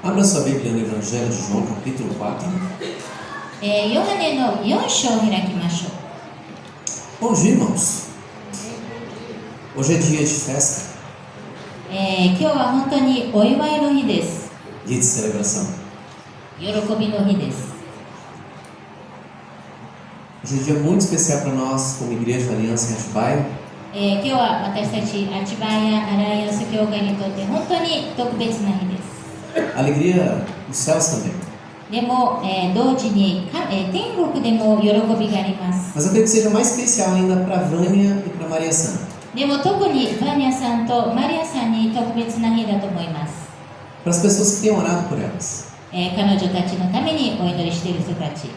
Abra sua Bíblia no Evangelho de João, capítulo 4. ヨハネの4章を開きましょう。 Bom dia, irmãos. Hoje é dia de festa, 今日は本当にお祝いの日です。 dia de celebração. 喜びの日です。 Hoje é um dia muito especial para nós, como Igreja Aliança em Atibaia. 今日は私たちアチバヤアライアンス教会にとって本当に特別な日です。 Alegria nos céus também. でも、同時に、天国でも喜びがあります。 Mas eu creio que seja mais especial ainda para Vânia e para Maria Santa. でも特にバニャさんとマリアさんに特別な日だと思います。 Para as pessoas que têm orado por elas. 彼女たちのためにお祈りしている人たち。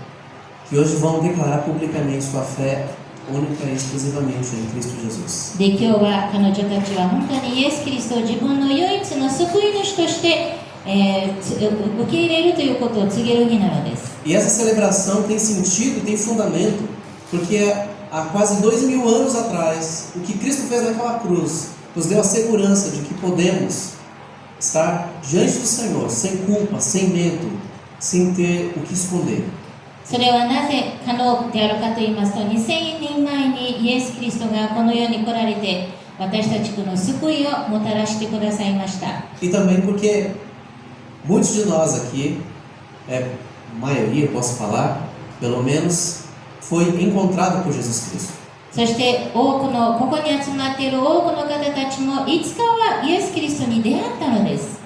Que hoje vão declarar publicamente sua fé única e exclusivamente em Cristo Jesus. で、今日は彼女たちは本当にイエス・キリストを自分の唯一の救い主として、受け入れるということを告げる日なのです。 E essa celebração tem sentido, tem fundamento, porque há quase 2000 anos atrás, o que Cristo fez naquela cruz nos deu a segurança de que podemos estar diante do Senhor, sem culpa, sem medo, sem ter o que esconder. それはなぜ可能であるかと言いますと、2000年前にイエス・キリストがこの世に来られて、私たちの救いをもたらしてくださいました。 E também porque muitos de nós aqui, maioria posso falar, pelo menos, foi encontrado por Jesus Cristo. そしてここに集まっている多くの方たちもいつかはイエス・キリストに出会ったのです。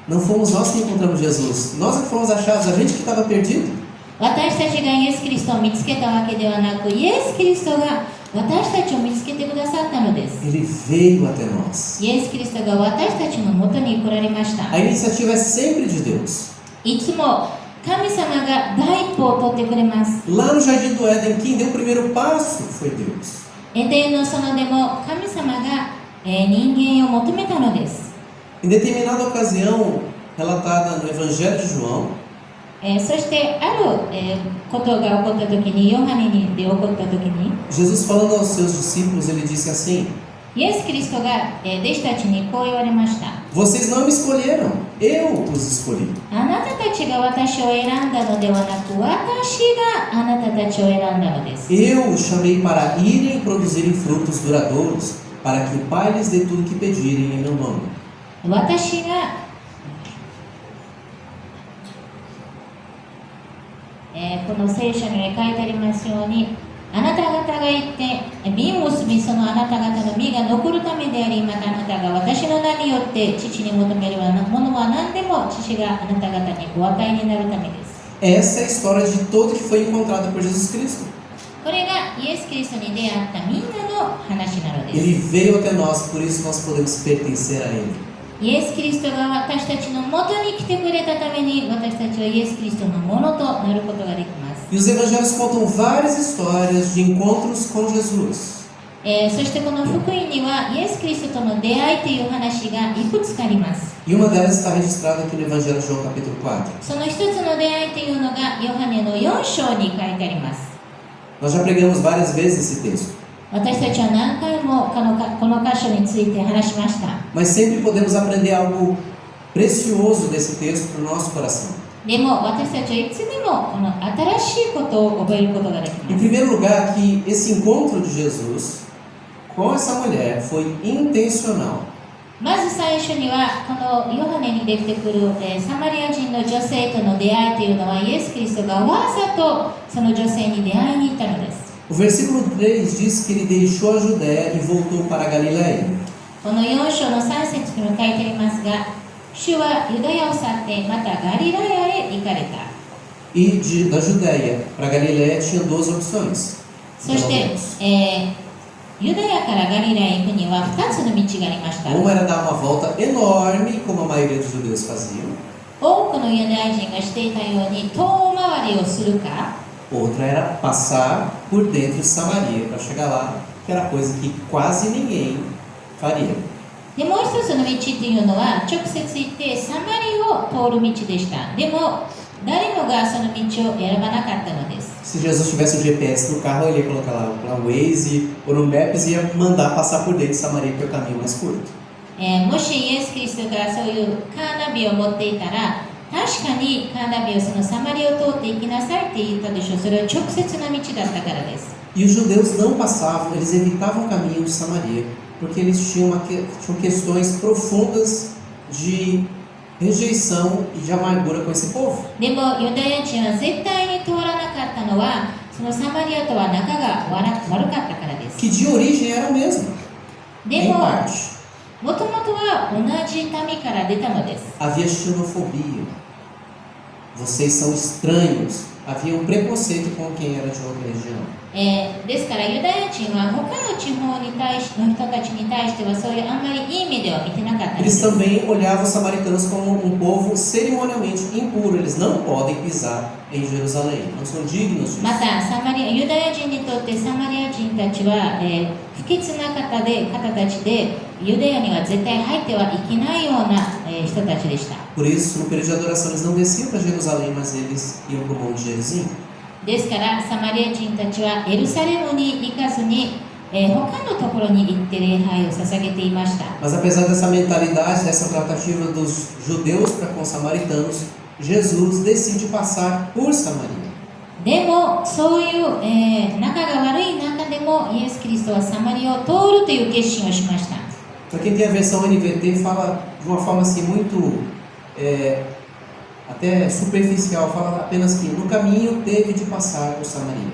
Não fomos nós que encontramos Jesus, nós é que fomos achados, a gente que estava perdido. 私たちがイエス・キリストを見つけたわけではなく、イエス・キリストが私たちを見つけてくださったのです。 Ele veio até nós. イエス・キリストが私たちのもとに来られました。 A iniciativa é sempre de Deus. いつも神様が第一歩を取ってくれます。 Lá no Jardim do Éden, quem deu o primeiro passo foi Deus. エデンの園でも神様が、人間を求めたのです。 Em determinada ocasião, relatada no Evangelho de João, そしてある、ことが起こった時に、ヨハネで起こった時に、 Jesus falando aos seus discípulos, ele disse assim: イエス・キリストが、弟子たちにこう言われました。 Vocês não me escolheram, eu os escolhi. あなたたちが私を選んだのではなく、私があなたたちを選んだのです。 Eu os chamei para irem e produzirem frutos duradouros, para que o Pai lhes dê tudo o que pedirem em meu nome. 私がこの聖書に書いてありますように、あなた方が行って実を結び、そのあなた方の実が残るためであり、またあなたが私の名によって父に求めるものは何でも父があなた方にお与えになるためです。 Essa é a história de todo que foi encontrado por Jesus Cristo. これがイエス・キリストに出会ったみんなの話なのです。 Ele veio até nós, por isso nós podemos pertencer a Ele. イエス・キリストが私たちの元に来てくれたために、私たちはイエス・キリストのものとなることができます。 E os evangelhos contam várias histórias de encontros com Jesus. そしてこの福音にはイエス・キリストとの出会いという話がいくつかあります。 E uma delas está registrada aqui no Evangelho de João, capítulo 4. その一つの出会いというのがヨハネの4章に書いてあります。 Nós já pregamos várias vezes esse texto, 私たちは何回もこの箇所について話しました。 mas sempre podemos aprender algo precioso desse texto para o nosso coração. でも私たちはいつでもこの新しいことを覚えることができま Em す。 primeiro lugar, que esse encontro de Jesus com essa mulher foi intencional. まず最初にはこのヨハネに出てくる、サマリア人の女性との出会いというのは、イエス・キリストがわざとその女性に出会いに行ったのです。 O versículo 3 diz que ele deixou a Judéia e voltou para a Galiléia. この4章の3節にも書いてありますが、主はユダヤを去ってまたガリラヤへ行かれた。 E da Judéia para a Galiléia tinha duas opções. そして、ユダヤからガリラへ行くには2つの道がありました。 Uma era dar uma volta enorme, como a maioria dos judeus faziam. 多くのユダヤ人がしていたように遠回りをするか、 Outra era passar por dentro de Samaria para chegar lá, que era coisa que quase ninguém faria. でもう一つの道っていうのは直接行ってサマリを通る道でした。でも誰もがその道を選ばなかったのです。 Se Jesus tivesse o GPS no carro, ele ia colocar lá o Waze ou no Maps e ia mandar passar por dentro de Samaria, que é o caminho mais curto. もしイエス・キリストがそういうカーナビを持っていたら、確かにカーナビをそのサマリアを通って行きなさいって言ったでしょう。それは直接な道だったからです。E os judeus não passavam, eles evitavam o caminho de Samaria, porque eles tinham questões profundas de rejeição e de amargura com esse povo. でもユダヤ人は絶対に通らなかったのは、そのサマリアとは仲が悪かったからです。 Que de origem era o mesmo, で em も、 parte. もともとは同じ民から出たのです。 Havia xenofobia. Vocês são estranhos. Havia um preconceito com quem era de outra região. ですからユダヤ人は他の地方に対しの人たちに対してはそういうあんまりいい目では見てなかったんで Eles す。 também olhavam os samaritanos como um povo cerimonialmente impuro. Eles não podem pisar em Jerusalém. Não são dignos disso. またユダヤ人にとってサマリア人たちは、不潔な方たちでユダヤには絶対入ってはいけないような、人たちでした。 Por isso, no período de adoração, eles não desciam para Jerusalém, mas eles iam para o Monte Gerizim. ですからサマリア人たちはエルサレムに行かずに、他のところに行って礼拝を捧げていました。 Mas apesar dessa mentalidade, dessa tratativa dos judeus para com os samaritanos, Jesus decide passar por Samaria. でもそういう、仲が悪い中でもイエス・キリストはサマリアを通るという決心をしました。 Para quem tem a versão NVT, fala de uma forma assim muito até superficial, fala apenas que no caminho teve de passar por Samaria.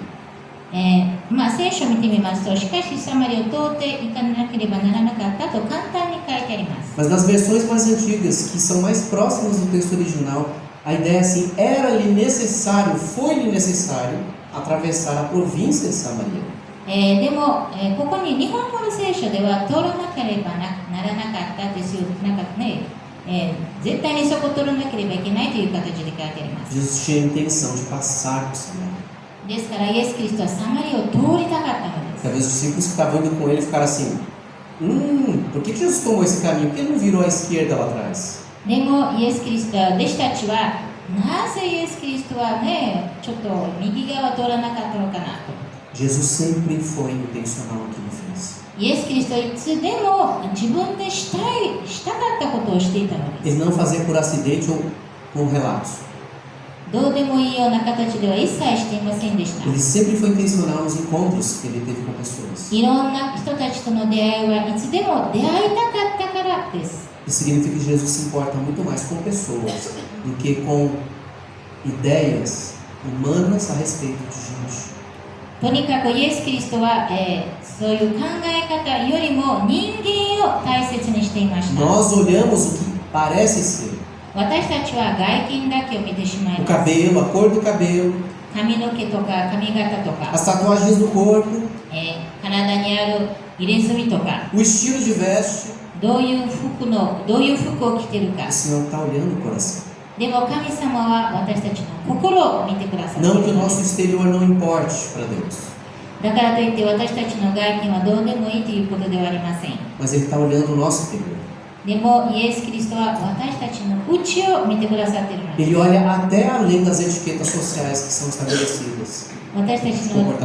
聖書を見てみますと、しかしサマリアを通っていかなければならなかったと簡単に書いてあります。 Mas nas versões mais antigas, que são mais próximas do texto original, a ideia é assim: era-lhe necessário, foi-lhe necessário atravessar a província de Samaria. でも、ここに日本語の聖書では通らなければならなかったですよ、なんかね、絶対にそこを通らなければいけないという形で書いてあります。 Jesus tinha a intenção de passar por Samaria. ですからイエス・キリストはサマリアを通りたかったのです。 Talvez os discípulos que estavam indo com ele ficaram assim: por que Jesus tomou esse caminho? Por que ele não virou à esquerda lá atrás? でもイエス・キリストは弟子たちはなぜイエス・キリストはねちょっと右側を通らなかったのかなと。 Jesus sempre foi intencional no que ele fez. イエス・キリストはいつでも自分でしたかったことをしていたのです。 Ele não fazia por acidente ou com relatos. どうでもいいような形では一切していませんでした。 Ele sempre foi intencional nos encontros que ele teve com pessoas. いろんな人たちとの出会いはいつでも出会いたかったからです。 Isso significa que Jesus se importa muito mais com pessoas do que com ideias humanas a respeito de gente. とにかくイエス・キリストは、そういう考え方よりも人間を大切にしていました。 Nós olhamos o que parece ser. 私たちは外見だけを見てしまい O ます。 cabelo, a cor do cabelo, 髪の毛とか髪型とか、 as tatuagens do corpo, 体にある入れ墨とか、 o estilo de veste. どういう服を着てるか。 O Senhor está olhando o coração. でも神様は私たちの心を見てくださってい Não る que o ので nosso す。 exterior não importe para Deus, だからといって私たちの外見はどうでもいいということではありません。 mas Ele está olhando o nosso interior. でもイエス・キリストは私たちの内を見てくださっているのです。 Ele olha até além das etiquetas sociais que são estabelecidas. 私たちの、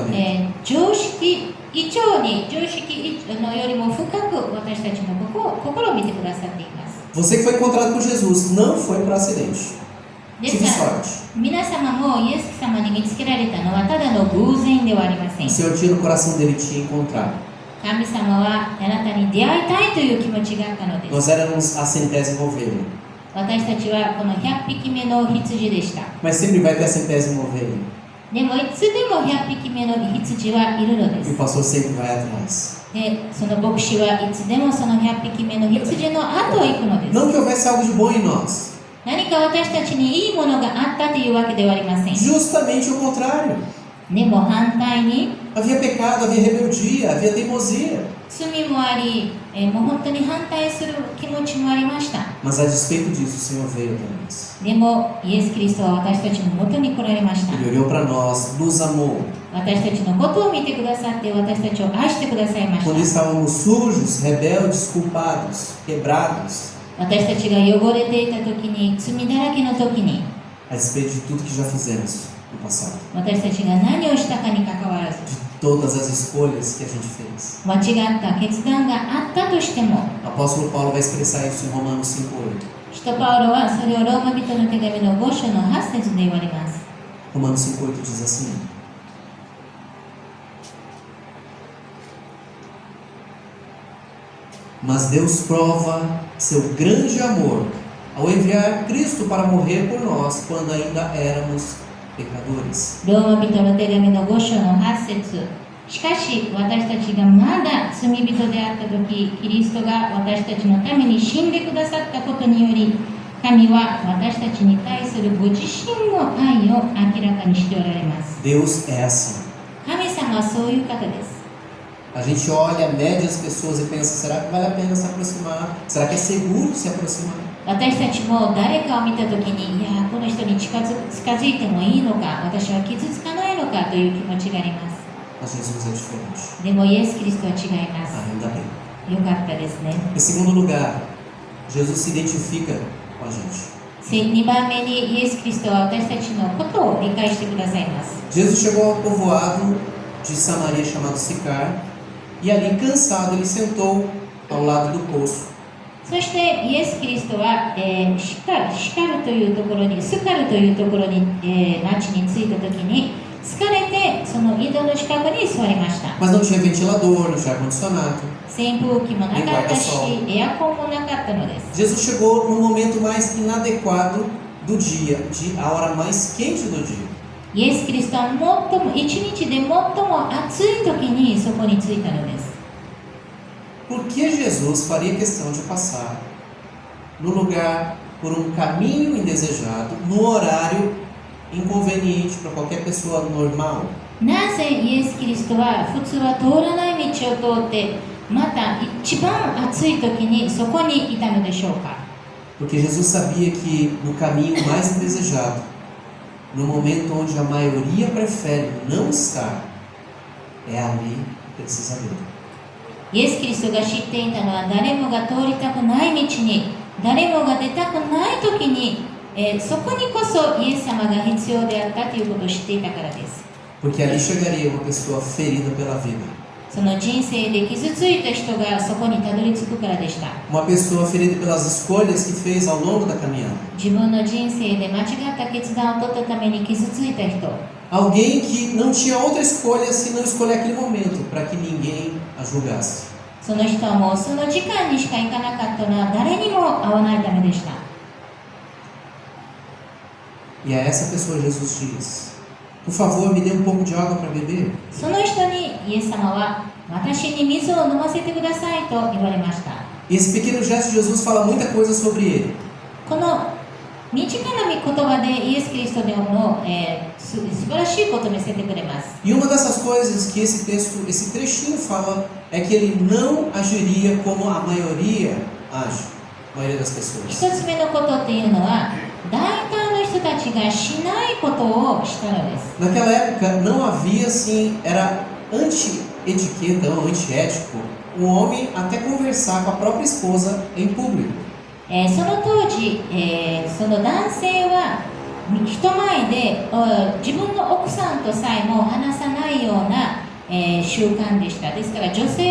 常識以上に常識のよりも深く私たちの心を見てくださっています。 Você que foi encontrado por Jesus não foi por acidente. で Tive すから sorte. 皆様もイエス様に見つけられたのはただの偶然ではありません。 O Senhor tinha no coração dele te encontrar. 神様はあなたに出会いたいという気持ちがあったのです。 Nós éramos a centésima ovelha, 私たちはこの100匹目の羊でした。 mas sempre vai ter a centésima ovelha. でもいつでも100匹目の羊はいるので E す。 o pastor sempre vai atrás. で、その牧師はいつでもその100匹目の羊の後を行くのです。 Não que houvesse algo de bom em nós. 何か私たちにいいものがあったというわけではありません。 Justamente o contrário. でも反対に Havia pecado, havia rebeldia, havia teimosia. 罪もあり、もう本当に反対する気持ちもありました。 Mas a despeito disso, o Senhor veio até nós. でもイエス・キリストは私たちのもとに来られました。 Ele olhou para nós, nos amou. 私たちのことを見てくださって私たちを愛してくださいまし Quando た。 estávamos sujos, rebeldes, culpados, quebrados, 私たちが汚れていた時に、罪だらけの時に、 a despeito de tudo que já fizemos no passado, 私たちが何をしたかにかかわらず、 de todas as escolhas que a gente fez. 間違った決断があったとしても、 O apóstolo Paulo vai expressar isso em Romanos 5:8. 使徒パウロはそれをローマ人の手紙の5章の8節で言われます。 Romanos 5:8 diz assim: Mas Deus prova seu grande amor ao enviar Cristo para morrer por nós quando ainda éramos pecadores. ローマ人の手紙の5章の8節。しかし私たちがまだ罪人であった時、キリストが私たちのために死んでくださったことにより、神は私たちに対するご自身の愛を明らかにしておられます。 Deus é assim. 神様はそういう方です。 A gente olha, mede as pessoas e pensa: será que vale a pena se aproximar? Será que é seguro se aproximar? 私たちも誰かを見たときに、いやこの人に近づいてもいいのか、私は傷つかないのかという気持ちがあります。 Mas Jesus é diferente. でもイエス・キリストは違います。 Ainda bem. よかったですね。 Em segundo lugar, Jesus se identifica com a gente. 2番目にイエス・キリストは私たちのことを理解してくださいます。 Jesus chegou ao povoado de Samaria chamado Sicar, e ali, cansado, ele sentou ao lado do poço. そしてイエス・キリストは、シカルというところに、スカルというところに、町に着いたときに、疲れてその井戸の近くに座りました。 Mas não tinha ventilador, não tinha ar-condicionado. 扇風機もなかったし、エアコンもなかったのです。 Jesus chegou no momento mais inadequado do dia, a hora mais quente do dia. イエス・キリストは一日で最も暑い時にそこに着いたのです。 Por que Jesus faria questão de passar no lugar por um caminho indesejado, no horário inconveniente para qualquer pessoa normal? なぜイエス・キリストは普通は通らない道を通ってまた一番暑い時にそこにいたのでしょうか？ Porque Jesus sabia que no caminho mais indesejado, no momento onde a maioria prefere não estar, é ali que precisa ver. イエス・キリストが知っていたのは誰もが通りたくない道に、誰もが出たくない時に、そこにこそイエス様が必要であったということを知っていたからです。 Porque ali chegaria uma pessoa ferida pela vida. その人生で傷ついた人がそこにたどり着くからでした。 Uma pessoa ferida pelas escolhas que fez ao longo da caminhada. 自分の人生で間違った決断を取ったために傷ついた人。 Alguém que não tinha outra escolha senão escolher aquele momento para que ninguém a julgasse. その人はもうその時間にしか行かなかったのは誰にも会わないためでした。 E a essa pessoa Jesus diz: por favor, me dê um pouco de água para beber. その人にイエス様は私に水を飲ませてくださいと言われました。 E esse pequeno gesto de Jesus fala muita coisa sobre ele. この短な言葉でイエス・キリストの、素晴らしいことを見せてくれます。 E uma dessas coisas que esse texto, esse trechinho fala é que ele não agiria como a maioria age, a maioria das pessoas. 一つ目のことっていうのは大体の人たちがしないことをしたのです。 Naquela época não havia assim, era anti-etiqueta, não, antiético, um homem até conversar com a própria esposa em público. その当時、その男性は人前で自分の奥さんとさえも話さないような、習慣でした。ですから男性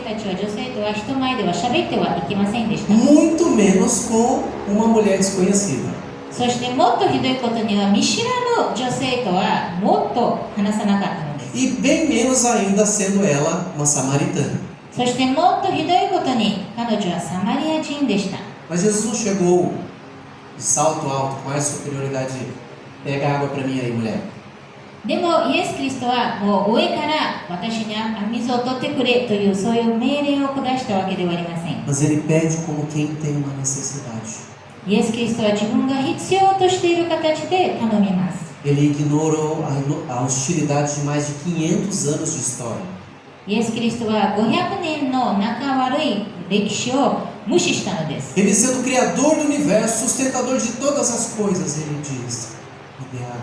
たちは女性とは人前では喋ってはいけませんでした。 Muito menos com uma mulher desconhecida. そしてもっとひどいことには見知らぬ女性とはもっと話さなかったのです。 E bem menos ainda sendo ela uma samaritana. そしてもっとひどいことに彼女はサマリア人でした。 Mas Jesus não chegou de salto alto com essa superioridade. Pega água para mim aí, mulher. でもイエス・キリストはもう上から私に水を取ってくれというそういう命令を下したわけではありません。 Mas ele pede como quem tem uma necessidade. イエス・キリストは自分が必要としている形で頼みます。 Ele ignorou a hostilidade de mais de 500 anos de história. イエス・キリストは500年の仲悪い歴史を無視したのです。 Ele sendo o criador do universo, sustentador de todas as coisas, ele diz: me dê água,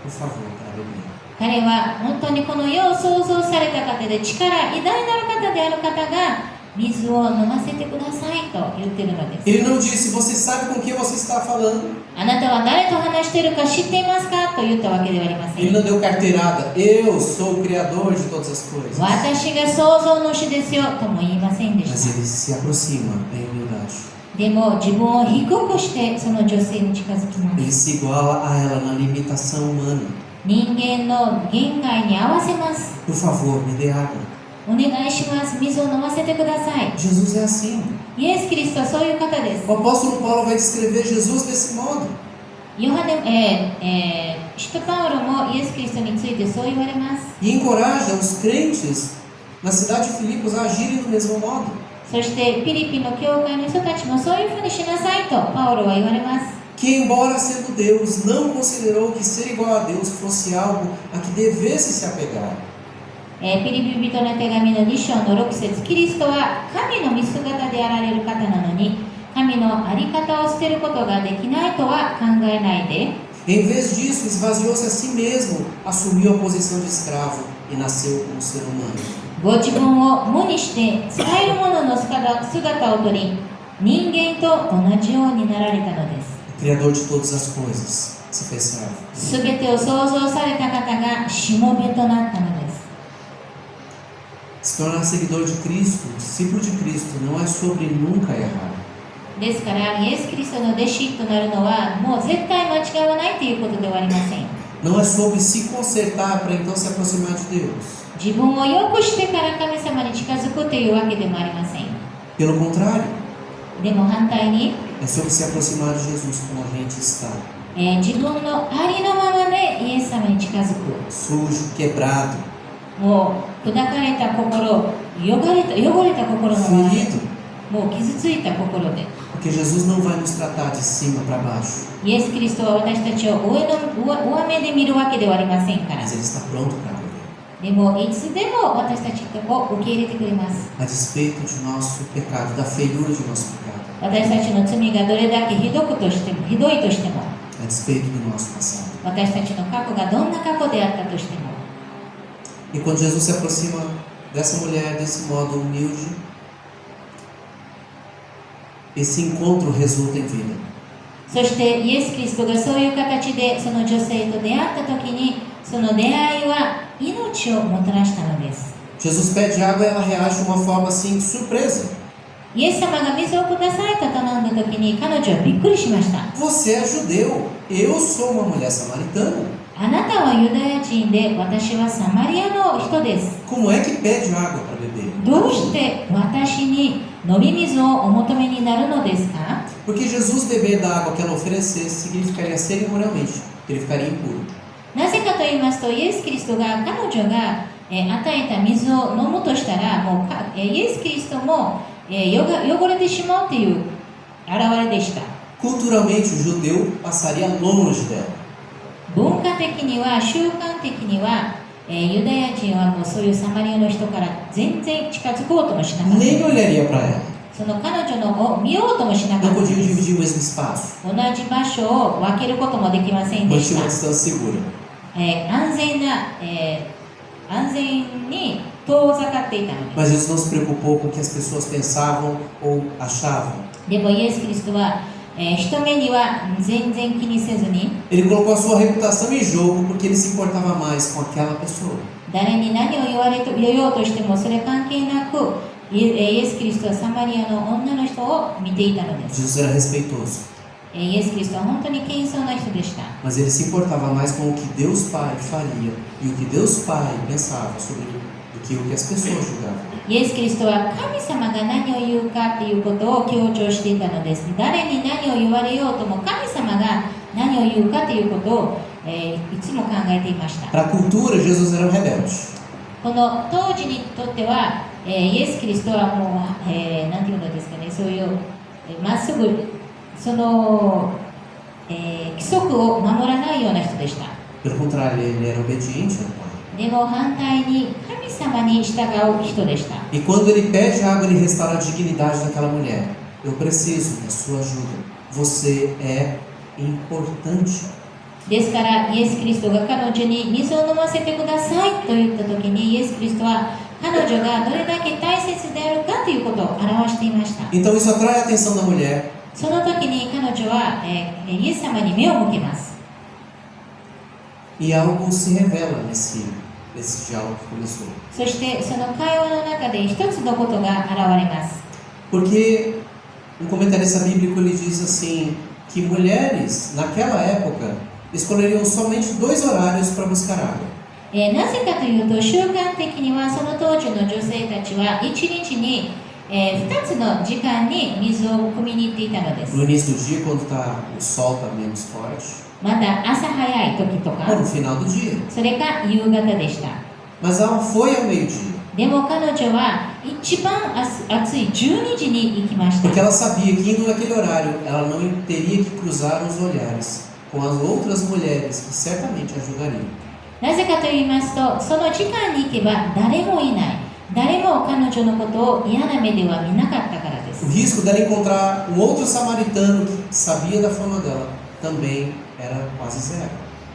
por favor, para beber. 彼は本当にこの世を創造された方で力偉大なる方である方が水を飲ませてくださいと言ってるのです。 Ele não disse, você sabe com quem você está falando. あなたは誰と話しているか知っていますかと言ったわけではありませ Ele ん。 não deu carteirada. Eu sou o criador de todas as coisas. 私が創造主ですよとも言いませんで Mas し ele se aproxima em humildade. た。でも自分を低くしてその女性に近づきま Ele す。 se iguala a ela na limitação humana. 人間の限界に合わせます。 Por favor, me dê água. お願いします。水を飲ませてください。 Jesus é assim. イエス・キリストはそういう方です。 O apóstolo Paulo vai descrever Jesus desse modo. 使徒パウロもイエス・キリストについてそう言われます。 E encoraja os crentes na cidade de Filipos a agirem do mesmo modo. そしてピリピの教会の人たちもそういうふうにしなさいとパウロは言われます。 Que, embora sendo Deus, não considerou que ser igual a Deus fosse algo a que devesse se apegar. ピリピ人の手紙の2章の6節、キリストは神の見姿であられる方なのに、神の在り方を捨てることができないとは考えないで、 Em vez disso, esvaziou-se a si mesmo, assumiu a posição de escravo e nasceu como ser humano. ご自分を無にして使えるものの姿をとり、人間と同じようになられたのです。 O Criador de todas as coisas se fez servo. すべてを創造された方がしもべとなったのです。 Se tornar seguidor de Cristo, discípulo de Cristo, não é sobre nunca errar. ですから、イエス・キリストの弟子となるのは、もう絶対間違わないということではありません。 Não é sobre se consertar para então se aproximar de Deus. 自分を良くしてから神様に近づくというわけでもありません。 Pelo contrário, でも反対に、 é sobre se aproximar de Jesus como a gente está. 自分のありのままでイエス様に近づく。 Sujo, quebrado, もう砕かれた心、汚れた心のままで、 ferido. もう傷ついた心で。 Porque Jesus não vai nos tratar de cima para baixo, イエス・キリストは私たちを上目で見るわけではありませんから。 mas Ele está pronto para acolher. でもいつでも私たちを受け入れてくれます。 A despeito de nosso pecado, da feiura de nosso pecado, 私たちの罪がどれだけひどいとしても、a despeito do nosso passado. 私たちの過去がどんな過去であったとしても、 E quando Jesus se aproxima dessa mulher desse modo humilde, esse encontro resulta em vida. そしてイエス・キリストがそういう形でその女性と出会った時に、その出会いは命をもたらしたのです。 Jesus pede água e ela reage de uma forma assim, surpresa. イエス様が水をくださいと頼んだ時に彼女はびっくりしました。 Você é judeu, eu sou uma mulher samaritana. あなたはユダヤ人で私はサマリアの人です。 Como é que pede água para beber? どうして私に飲み水をお求めになるのですか？ Porque Jesus beber da água que ela oferecesse significaria cerimonialmente, ele ficaria impuro. なぜかと言いますと、イエス・キリストが彼女が与えた水を飲むとしたら、もうイエス・キリストも汚れてしまうという現れでした。 Culturalmente, o judeu passaria longe dela. 文化的には、習慣的には、ユダヤ人はもうそういうサマリアの人から全然近づこうともしなかった。 Nem olharia para ela. その彼女のを見ようともしなか Não った。 podia dividir o mesmo espaço. 同じ場所を分けることもできませんでし Mantinha た uma。distância segura. 安全に遠ざかっていたのです。 Mas Jesus não se preocupou com o que as pessoas pensavam ou achavam. でもイエス・キリストは、人目には全然気にせずに、 Ele colocou a sua reputação em jogo porque ele se importava mais com aquela pessoa. 誰に何を言おうとしてもそれ関係なく、イエス・キリストはサマリアの女の人を見ていたのです。 Jesus era respeitoso, イエス・キリストは本当に謙遜な人でした。 mas ele se importava mais com o que Deus Pai faria e o que Deus Pai pensava sobre do que o que as pessoas julgavam. イエス・キリストは神様が何を言うかということを強調していたのです。誰に何を言われようとも神様が何を言うかということを、いつも考えていました。 Para a cultura, Jesus era um rebelde. この当時にとっては、イエス・キリストはもう、なんていうのですかね、そういうまっすぐその、規則を守らないような人でした。 Pelo contrário, ele era obediente ao Pai. でも反対に神様に従う人でした。 E quando ele pede água, ele restaura a dignidade daquela mulher. Eu preciso da sua ajuda. Você é importante. ですからイエス・キリストが彼女に水を飲ませてくださいと言った時にイエス・キリストは彼女がどれだけ大切であるかということを表していました。 Então isso atrai a atenção da mulher. その時に彼女は、イエス様に目を向けます。 E algo se revela nesse diálogo que começou. そしてその会話の中で一つのことが現れます。 Porque um comentarista bíblico ele diz assim que mulheres naquela época escolheriam somente 2 horários para buscar água. なぜかというと、習慣的にはその当時の女性たちは1日に、2つの時間に水を汲みに行っていたのです。 No início do dia, quando o sol está menos forte, また朝早い時と ou か、 no final do dia. それか夕方でした。 Mas ela foi ao meio-dia, でも彼女は一番暑い12時に行きました。 porque ela sabia que indo naquele horário ela não teria que cruzar os olhares com as outras mulheres que certamente ajudariam. なぜかと言いますと、その時間に行けば誰もいない。誰も彼女のことを嫌な目では見なかったからで O す。 risco dela encontrar um outro samaritano que sabia da fama dela também era quase zero.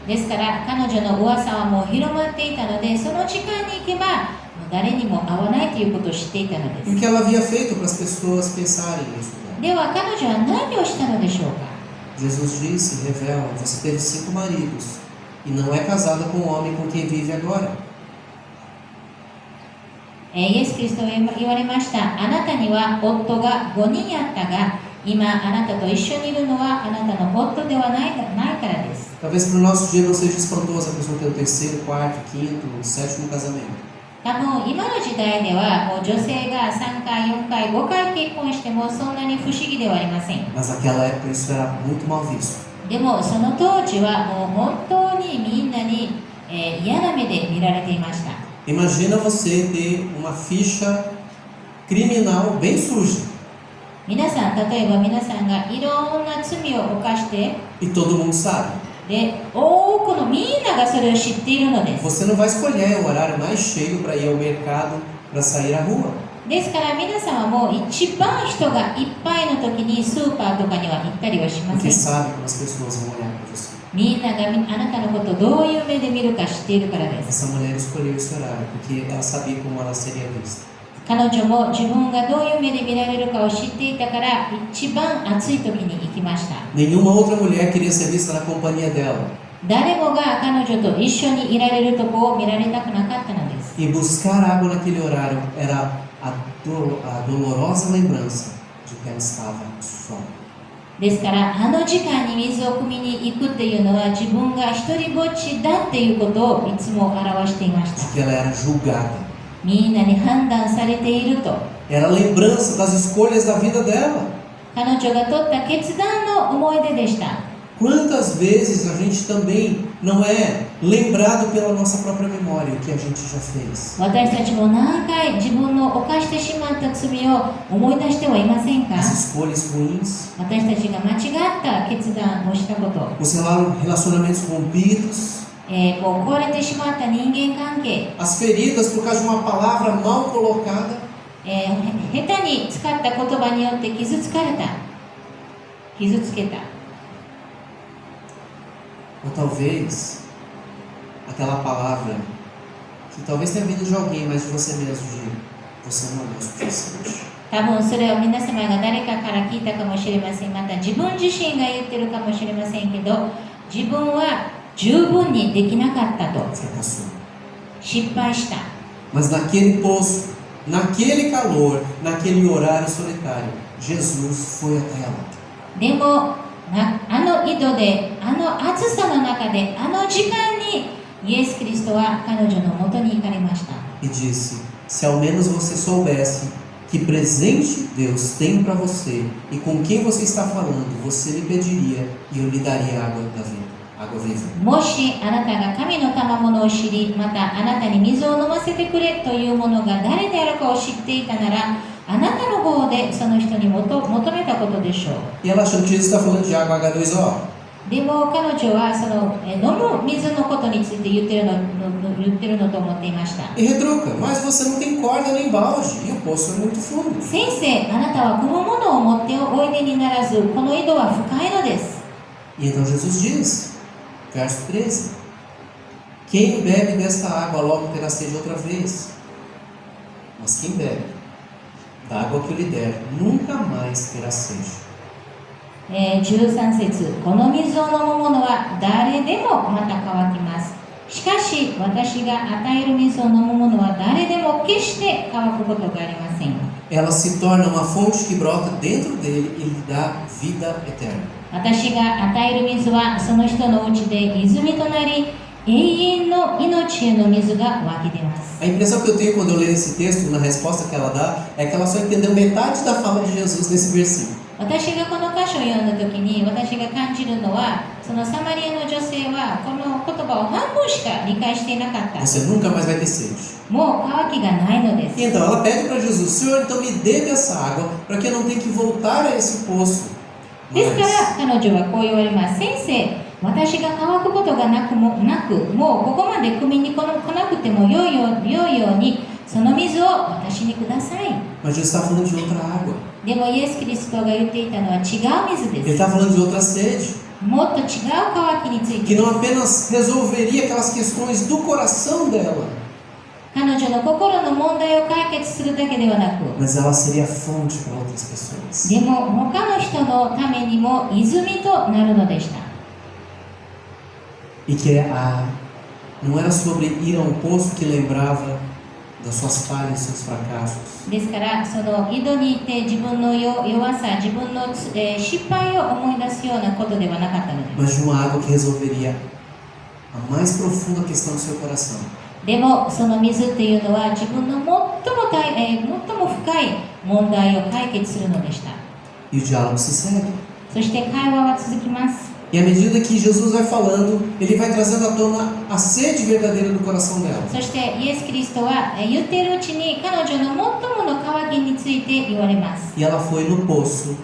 ですから彼女の噂はもう広まっていたので、その時間に行けばもう誰にも会わないということを知っていたので E o す。 que ela havia feito para as pessoas pensarem nisso? では彼女は何をしたのでしょうか。 Jesus disse, revela, você teve 5 maridos e não é casada com o homem com quem vive agora. イエス・キリストは言われました。あなたには夫が5人あったが、今あなたと一緒にいるのはあなたの夫ではないからです。 Talvez para o nosso dia não seja espantoso a pessoa ter o 3º, 4º, 5º, 7º casamento. 多分今の時代ではもう女性が3回、4回、5回結婚してもそんなに不思議ではありません。 Mas naquela época isso era muito mal visto. でもその当時はもう本当にみんなに、嫌な目で見られていました。 Imagina você ter uma ficha criminal bem suja 皆さん、例えば皆さんがいろんな罪を犯して、 e todo mundo sabe. で多くのみんながそれを知っているのです。 Você não vai escolher o horário mais cheio para ir ao mercado, para sair à rua. ですから皆さんはもう一番人がいっぱいの時にスーパーとかには行ったりはしませ Porque ん。 sabe como as pessoas vão olhar para você. みんながあなたのことをどういう目で見るか知っているからです。 Essa mulher escolheu esse horário porque ela sabia como ela seria vista. 彼女も自分がどういう目で見られるかを知っていたから一番暑い時に行きました。 Nenhuma outra mulher queria ser vista na companhia dela. 誰もが彼女と一緒にいられるとこを見られたくなかったのです。 E buscar água naquele horário era a dolorosa lembrança de que ela estava só. ですからあの時間に水を汲みに行くっていうのは自分が一人ぼっちだっていうことをいつも表していまし De た。 que ela era julgada. みんなに判断されていると。 Era a lembrança das escolhas da vida dela. 彼女が取った決断の思い出でした。 Quantas vezes a gente também não é lembrado pela nossa própria memória o que a gente já fez? 私たちも何回自分の犯してしまった罪を思い出してはいませんか。 As escolhas ruins, 私たちが間違った決断をしたこと、 os relacionamentos rompidos, もう壊れてしまった人間関係、 as feridas por causa de uma palavra mal colocada. 下手に使った言葉によって傷つかれた、傷つけた。 Ou talvez aquela palavra que talvez tenha vindo de alguém, mas de você mesmo, de você não é o suficiente. 多分それは皆様が誰かから聞いたかもしれません。また自分自身が言ってるかもしれませんけど、自分は十分にできなかったと Fracassou. 失敗した。 Mas naquele poço, naquele calor, naquele horário solitário, Jesus foi até ela. でもあの井戸で、あの暑さの中で、あの時間にイエス・キリストは彼女のもとに行かれました。 E disse: se ao menos você soubesse que presente Deus tem para você e com quem você está falando, você lhe pediria e eu lhe daria água da vida, água viva. もしあなたが神の賜物を知り、またあなたに水を飲ませてくれというものが誰であるかを知っていたなら、あなたの方でその人に求めたことでしょう。 E ela achando que Jesus está falando de água H2O. でも彼女はその飲む水のことについて言ってるのと思っていました。 E retruca: mas você não tem corda nem balde e o poço é muito fundo. 先生、あなたはこのものを持っておいでにならず、この井戸は深いのです。 E então Jesus diz, verso 13: quem bebe desta água logo terá sede outra vez. Mas quem bebe da água que eu lhe der, nunca mais terá sede. 13節、この水を飲む者は誰でもまた乾きます。しかし私が与える水を飲む者は誰でも決して乾くことがありません。 Ela se torna uma fonte que brota dentro dele e lhe dá vida eterna. 私が与える水はその人のうちで泉となり、永遠の命への水が湧き出ます。 A impressão que eu tenho quando eu leio esse texto, na resposta que ela dá, é que ela só entendeu metade da fala de Jesus nesse versículo. 私がこの箇所を読んだ時に私が感じるのは、そのサマリアの女性はこの言葉を半分しか理解していなかった。 Você nunca mais vai ter sede. もう乾きがないのです。 E então ela pede para Jesus: Senhor, então me dê dessa água para que eu não tenha que voltar a esse poço. ですから彼女はこう言われます。先生、私が乾くことがなくもうここまで汲みに来なくてもよいようにその水を私にください。 Mas Jesus está falando de outra água. でもイエス・キリストが言っていたのは違う水 Ele です。 está falando de outra sede. もっと違う乾きについ Que て não apenas resolveria aquelas questões do coração dela, 彼女の心の問題を解決するだけではなく、 mas ela seria fonte para outras pessoas. でも他の人のためにも泉となるのでした。 E que não era sobre ir a um poço que lembrava das suas falhas, seus fracassos. ですからその井戸に行って自分の弱さ、自分の、失敗を思い出すようなことではなかったのです。 Mas de uma água que resolveria a mais profunda questão do seu coração. でもその水っていうのは自分の最も深い問題を解決するのでした。 E o diálogo se segue. そして会話は続きます。 E à medida que Jesus vai falando, ele vai trazendo à tona a sede verdadeira do coração dela. そしてイエス・キリストは言っているうちに彼女の最もの渇きについて言われます。 E ela foi no poço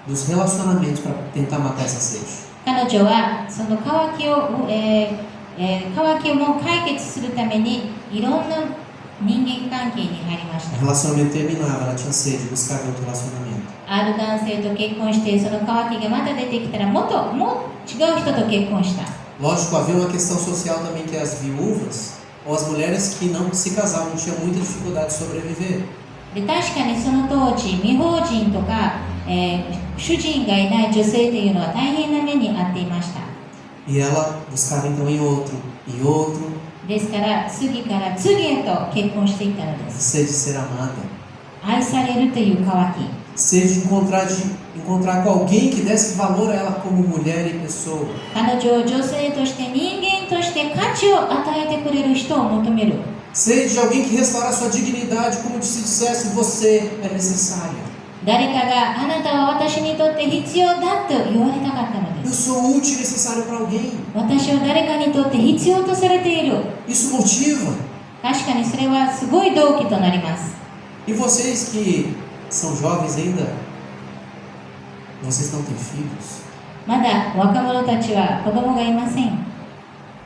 dos relacionamentos para tentar matar essa sede. 彼女はその渇きをもう解決するためにいろんな人間関係に入りまし O た。 relacionamento terminava, ela tinha sede, buscava outro relacionamento. ある男性と結婚してその渇きがまた出てきたらもう違う人と結婚した。 Lógico, havia uma questão social também, que as viúvas ou as mulheres que não se casavam tinham muita dificuldade de sobreviver. で確かにその当時未亡人とか、主人がいない女性というのは大変な目に遭っていました。 E ela buscava então em outro, ですから次から次へと結婚していったのです。 sede de ser amada, 愛されるという渇き、 sede de encontrar com alguém que desse valor a ela como mulher e pessoa. 彼女を女性として人間として価値を与えてくれる人を求める。 Sede de alguém que restaura a sua dignidade, como se dissesse: você é necessária. 誰かがあなたは私にとって必要だと言われたかったので Eu す。 sou útil e necessário para alguém. 私は誰かにとって必要とされている。 Isso motiva. 確かにそれはすごい動機となります。 E vocês que são jovens ainda, vocês não têm filhos, まだ若者たちは子供がいません。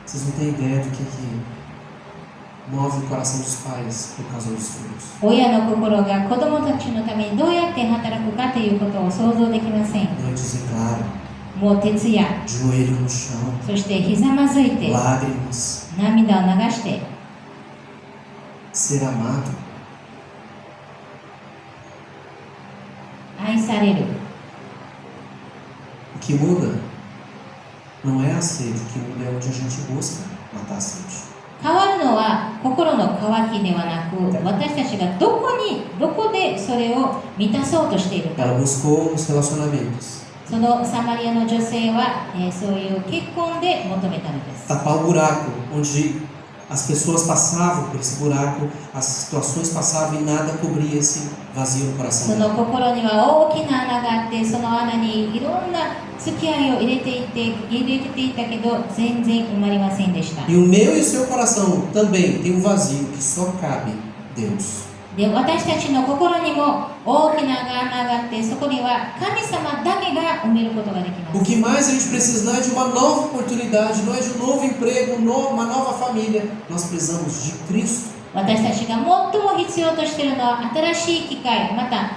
vocês não têm ideia do que move o coração dos pais por causa dos filhos. 親の心が子供たちのためにどうやって働くかということを想像できません。 Noites em claro, もう徹夜、 joelho no chão, そしてひざまずいて lágrimas, 涙を流して ser amado. 愛される。 O que muda não é a sede, o que muda é onde a gente busca matar a sede. 変わるのは心の渇きではなく、私たちがどこでそれを満たそうとしているか。 Ela buscou nos relacionamentos そのサマリアの女性は、そういう結婚で求めたのです。 tapar o buraco onde as pessoas passavam por esse buraco, as situações passavam e nada cobria esse vazio no そ coração の dela. 心には大きな穴があって、その穴にいろんな付き合いを入れていたけど全然埋まりませんでした。 E o meu e o seu coração também tem um vazio que só cabe Deus. で、私たちの心にも大きな穴があって、そこには神様だけが埋めることができま O す。 que mais a gente precisa não é de uma nova oportunidade, não é de um novo emprego, uma nova família. Nós precisamos de Cristo. 私たちが最も必要としているのは新しい機会、また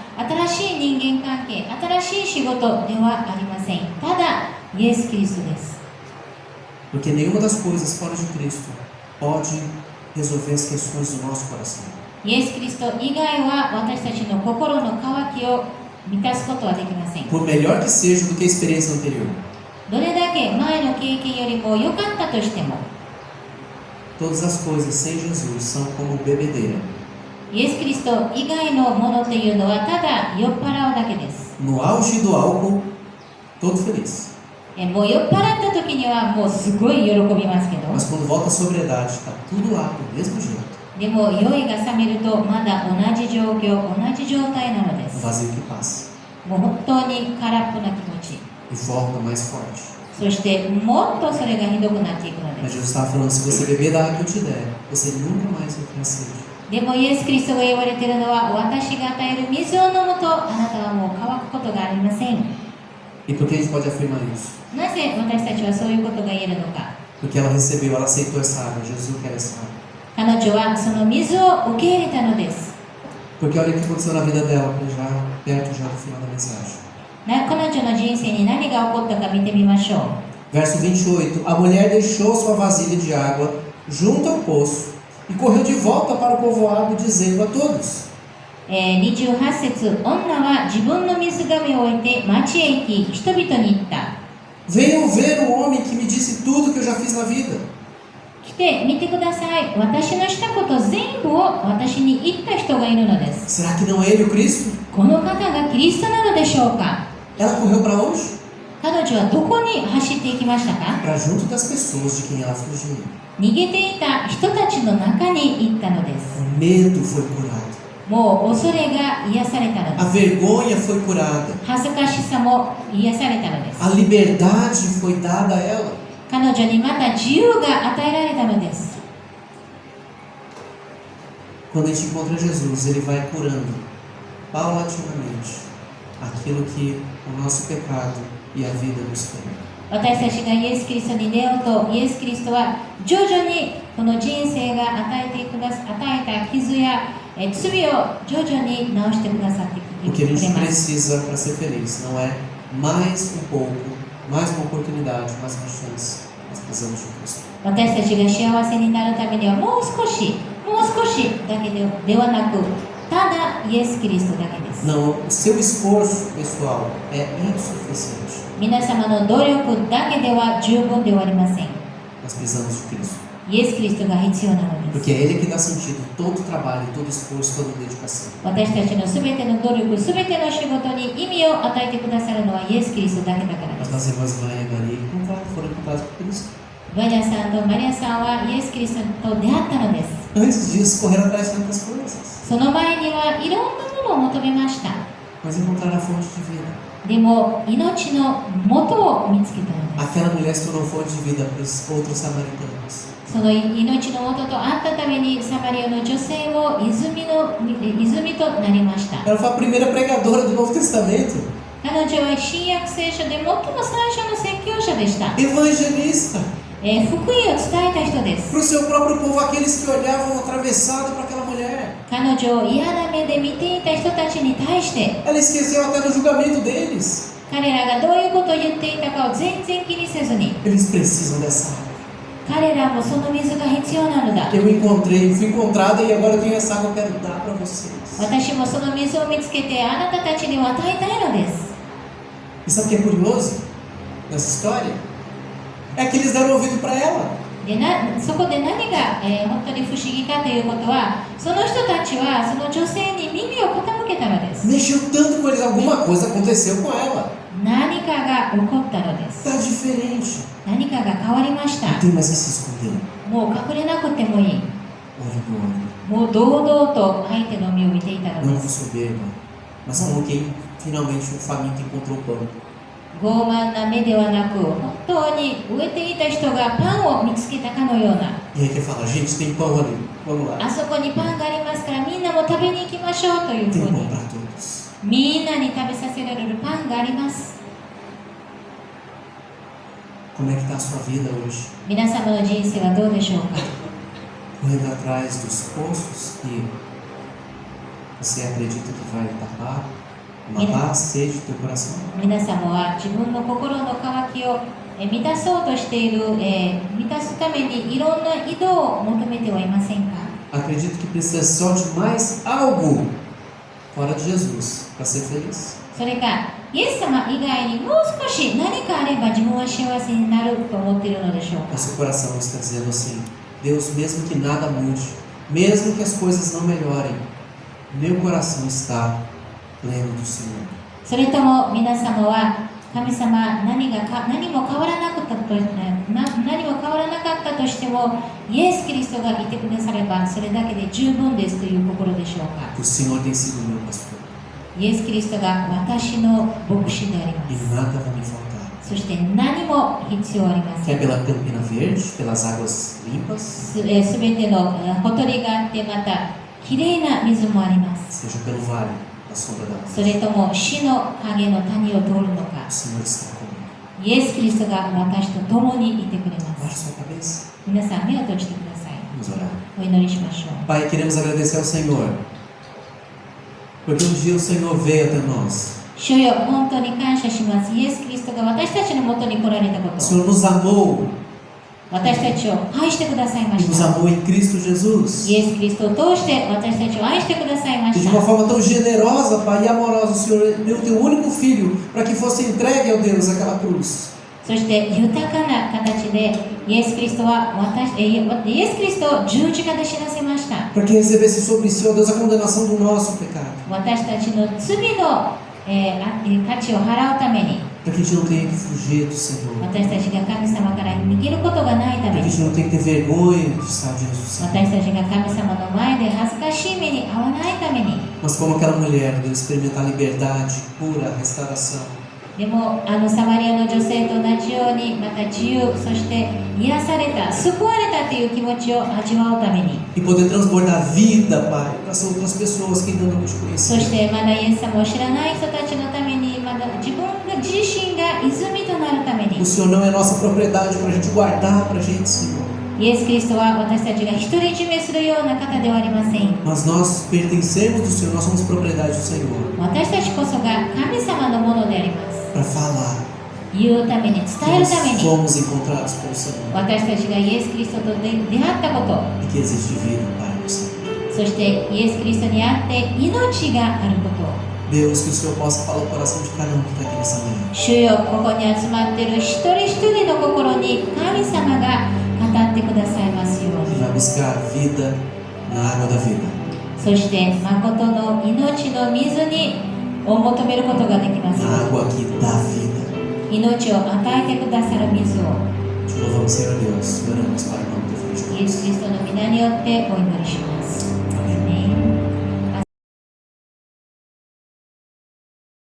新しい人間関係、新しい仕事ではありません。ただ、イエス・キリストです。 Porque nenhuma das coisas fora de Cristo pode resolver as questões do nosso coração. イエス・キリスト以外は私たちの心の渇きを満たすことはできません。 Por melhor que seja do que a experiência anterior. どれだけ前の経験よりも良かったとしても、 Todas as coisas sem Jesus são como bebedeira. イエス・キリスト以外のものというのはただ酔っ払うだけです。 No auge do álcool, todo feliz. もう酔っ払った時にはもうすごい喜びますけど、 Mas quando volta a sobriedade, está tudo lá do mesmo jeito. でも酔いが覚めるとまだ同じ状況、同じ状態なので Um す。 vazio que passa. もう本当に空っぽな気持ち、 E volta mais forte. そしてもっとそれがひどくなっていくの Mas です。 Jesus estava falando, se você beber da água que eu te der, você nunca mais vai ter sede. でもイエス・キリストが言われているのは、私が与える水を飲むとあなたはもう乾くことがありません。 E por que a gente pode afirmar isso? なぜ私たちはそういうことが言えるのか。 Porque ela recebeu, ela aceitou essa água. Jesus quer essa água. 彼女はその水を受け入れたのです。 Porque olha o que aconteceu na vida dela, já perto já do final da mensagem. 彼女の人生に何が起こったか見てみましょう。 Verso 28. A mulher deixou sua vasilha de água junto ao poço e correu de volta para o povoado, dizendo a todos: 28節、女は自分の水瓶を置いて町へ行き、人々に言った。 Venham ver o homem que me disse tudo que eu já fiz na vida. 来て見てください。私のしたこと全部を私に言った人がいるのです。 Será que não é ele o Cristo? この方がキリストなのでしょうか。 Ela correu para onde? 彼女はどこに走っていきましたか。 Para junto das pessoas de quem ela fugia. 逃げていた人たちの中に行ったので O す。 medo foi curado. もう恐れが癒されたの A です。 vergonha foi curada. 恥ずかしさも癒されたのです。 A liberdade foi dada a ela. 彼女にまた自由が与えられたのです。 Quando a gente encontra Jesus, ele vai curando paulatinamente aquilo que o nosso pecado e a vida nos tem. 私たちがイエス・キリストに出会うと、イエス・キリストは徐々にこの人生が与えた傷や罪を徐々に直してくださってく O que a れ gente ます。 precisa para ser feliz não é mais um pouco, mais uma oportunidade, mais uma chance. Nós precisamos de Cristo. 私たちが幸せになるためにはもう少しだけではなく、ただイエス・キリストだけです。 Não, o seu esforço pessoal é insuficiente. 皆様の努力だけでは十分ではありません。 Nós precisamos de Cristo. イエス・キリストが必要なのです。 Porque é Ele que dá sentido todo o trabalho, todo o esforço, toda a dedicação. 私たちのすべての努力、すべての仕事に意味を与えてくださるのはイエス・キリストだけだからで Mas す。 nós irmãs Vânia e Maria foram encontrados por Cristo. ヴァニャさんとマリアさんはイエス・キリストと出会ったのです。 Antes disso, correram atrás de tantas coisas. その前にはいろんなものを求めました。 Mas encontraram a fonte de vida. でも命の元を見つけたのです。 Aquela mulher se tornou fonte de vida para os outros samaritanos. その命の元と会ったためにサマリアの女性を泉となりました。 Ela foi a primeira pregadora do Novo Testamento. 彼女は新約聖書で最も最初の説教者でした。 Evangelista. 福音を伝えた人です。 Para o seu próprio povo, aqueles que olhavam atravessado para aquela mulher. 彼女を嫌な目で見ていた人たちに対して、 Ela esqueceu até do julgamento deles. 彼らがどういうことを言っていたかを全然気にせずに、 Eles precisam dessa água. 彼らもその水が必要なのだ。 Eu fui encontrada e agora eu tenho essa água, eu quero dar para vocês. 私もその水を見つけてあなたたちに与えたいのです。 E sabe o que é curioso nessa história? É que eles deram ouvido para ela. でそこで何が、本当に不思議かということは、その人たちはその女性に耳を傾けたのです。 Mexeu tanto com eles, alguma coisa aconteceu com ela. 何かが起こったのです。 Tá diferente. 何かが変わりました。 Não tem mais que se esconder. もう隠れなくてもいい。 Olho no olho. もう堂々と相手の目を見ていたの Não で com す。 soberba, mas como quem finalmente o faminto encontrou pão. 傲慢な目ではなく、本当に飢えていた人がパンを見つけたかのような。 E aí quer falar, gente, tem pão ali. Vamos lá. あそこにパンがありますからみんなも食べに行きましょうというふ Tem う pão に。 para todos. みんなに食べさせられるパンがあります。 Como é que está a sua vida hoje? 皆様の人生はどうでしょうか。 Correndo atrás dos poços que você acredita que vai matar a sede do teu coração? 皆様は自分の心の渇きを満たそうとしている、満たすためにいろんな移動を求めてはいませんか。acredito que precisa só de mais algo fora de Jesus para ser feliz. それかイエス様以外にもう少し何かあれば自分は幸せになると思っているのでしょうか。 O seu coração está dizendo assim: Deus, mesmo que nada mude, mesmo que as coisas não melhorem, meu coração está pleno do Senhor. それとも皆様は神様何も変わらなかったとしてもイエス・キリストがいてくださればそれだけで十分ですという心でしょうか。 O Senhor tem sido meu pastor イエス・キリストが私の牧師でありま e す。 nada vai me faltar. そして何も必要ありませ Quer ん。 pela Campina Verde, pelas águas limpas, すべてのほとりがあってまたきれいな水もあります。 seja pelo vale da sombra da そ morte. れとも死の影の谷を通るのか O Senhor está comigo. イエス・キリストが私と共にいてくれま Baixe す。 sua cabeça. 皆さん目を閉じてください。 Vamos orar. お祈りしましょう。 Pai, queremos agradecer ao Senhor, porque um dia o Senhor veio até nós. 主よ、本当に感謝します。イエス・キリストが私たちのもとに来られたこ O と、 Senhor nos amou 私たちを愛してくださいま e し nos た。 amou em Cristo Jesus. イエス・キリストを通して私たちを愛してくださいま E し de uma た。 forma tão generosa, Pai, e amorosa, o Senhor deu o teu único filho para que fosse entregue ao Deus aquela cruz. そして豊かな形でイエス・キリストはイエス・キリストを十字架で死なせました。 Para que recebesse sobre si, ó Deus, a condenação do nosso pecado. 私たちの罪の、価値を払うために、 Para que a gente não tenha que fugir do Senhor. 私たちが神様から逃げることがないた Para め que a に、 gente não tenha que ter vergonha de estar diante do Senhor. 私たちが神様の前で恥ずかしい目に遭わないために、 Mas como aquela mulher, Deus, experimentar liberdade, cura, restauração. でもサマリアの女性と同じようにまた自由、そして癒された、救われたという気持ちを味わうために、 E poder transbordar vida, Pai, para as outras pessoas que ainda não te そ conheciam. してまだイエス様を知らない人たちのために、まだ自身が泉となるために、 O Senhor não é nossa propriedade para a gente guardar para a gente, Senhor. イエス・キリストは私たちが独り占めするような方ではありません。 Mas nós pertencemos do Senhor, nós somos propriedade do Senhor. 私たちこそが神様のものであります。 Para falar 言うために、伝 que える nós ために、 fomos encontrados pelo Senhor 私たちがイエス・キリストと出会ったこと、 e que existe vida para o Senhor. そしてイエス・キリストにあって命があることを、 Deus, que o Senhor possa falar o coração de cada um que está aqui nessa manhã. 主よ、ここに集まっている一人一人の心に神様が語ってくださいますよう Que に。 vai buscar vida na água da vida. そして誠の命の水にを求めることができます。 Na água que dá vida. 命を与えてくださる水を Te louvamos, Senhor Deus. Oramos para o nome do Filho de イエ Deus. ス・キリストの皆によってお祈りします。